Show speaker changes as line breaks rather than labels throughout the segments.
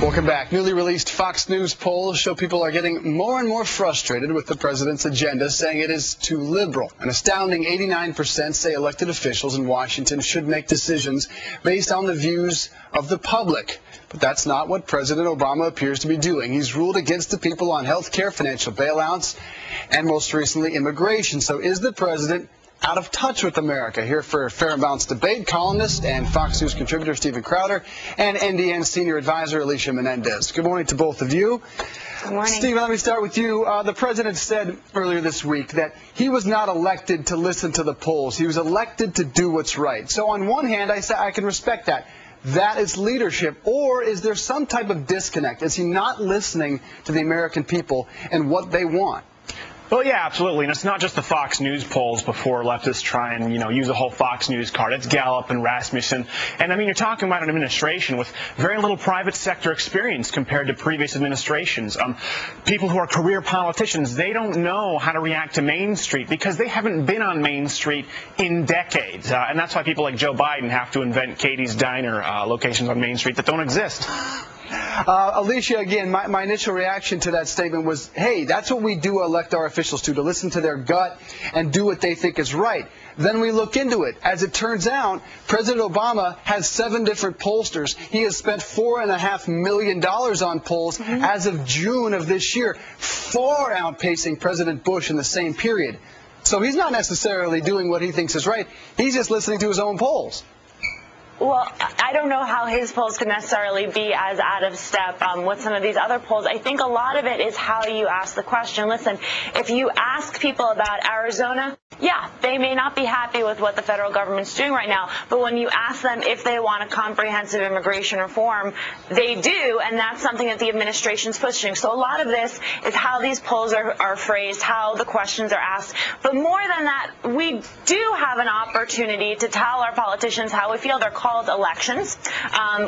Welcome back. Newly released Fox News polls show people are getting more and more frustrated with the president's agenda, saying it is too liberal. An astounding 89% say elected officials in Washington should make decisions based on the views of the public. But that's not what President Obama appears to be doing. He's ruled against the people on health care, financial bailouts, and most recently immigration. So is the president out of touch with America? Here for Fair and Balanced Debate, columnist and Fox News contributor Steven Crowder and NDN senior advisor Alicia Menendez. Good morning to both of you.
Good morning.
Steven, let me start with you. The president said earlier this week that he was not elected to listen to the polls. He was elected to do what's right. So on one hand, I can respect that. That is leadership. Or is there some type of disconnect? Is he not listening to the American people and what they want?
Well, yeah, absolutely. And it's not just the Fox News polls before leftists try and, use a whole Fox News card. It's Gallup and Rasmussen. And, I mean, you're talking about an administration with very little private sector experience compared to previous administrations. People who are career politicians, they don't know how to react to Main Street because they haven't been on Main Street in decades. And that's why people like Joe Biden have to invent Katie's Diner locations on Main Street that don't exist.
Alicia, again, my initial reaction to that statement was, hey, that's what we do elect our officials to listen to their gut and do what they think is right. Then we look into it. As it turns out, President Obama has 7 different pollsters. He has spent $4.5 million on polls as of June of this year, far outpacing President Bush in the same period. So he's not necessarily doing what he thinks is right. He's just listening to his own polls.
Well, I don't know how his polls could necessarily be as out of step with some of these other polls. I think a lot of it is how you ask the question. Listen, if you ask people about Arizona, yeah, they may not be happy with what the federal government's doing right now, but when you ask them if they want a comprehensive immigration reform, they do, and that's something that the administration's pushing. So a lot of this is how these polls are phrased, how the questions are asked. But more than that, we do have an opportunity to tell our politicians how we feel. They're called elections.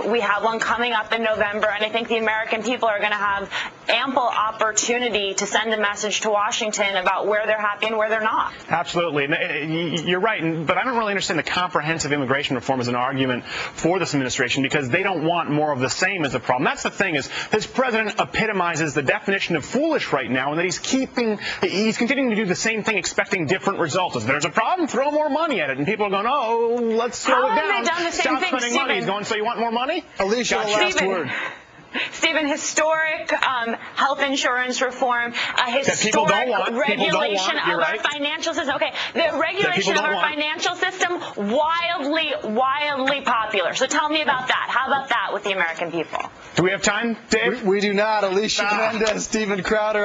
We have one coming up in November, and I think the American people are going to have ample opportunity to send a message to Washington about where they're happy and where they're not.
Absolutely. You're right, but I don't really understand the comprehensive immigration reform as an argument for this administration because they don't want more of the same as a problem. That's the thing, is this president epitomizes the definition of foolish right now, and that he's continuing to do the same thing expecting different results. If there's a problem, throw more money at it. And people are going, oh, let's slow it down.
How have they done the same
Stop
thing,
spending money. He's going, so you want more money?
Alicia, last word.
Stephen, historic health insurance reform, a historic regulation of our financial system. Okay, the regulation of our financial system, wildly popular. So tell me about that. How about that with the American people?
Do we have time, Dave?
We do not. Alicia Menendez, Steven Crowder.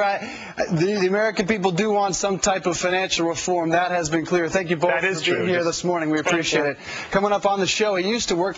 The American people do want some type of financial reform. That has been clear. Thank you both for being here this morning. We appreciate it. Coming up on the show, he used to work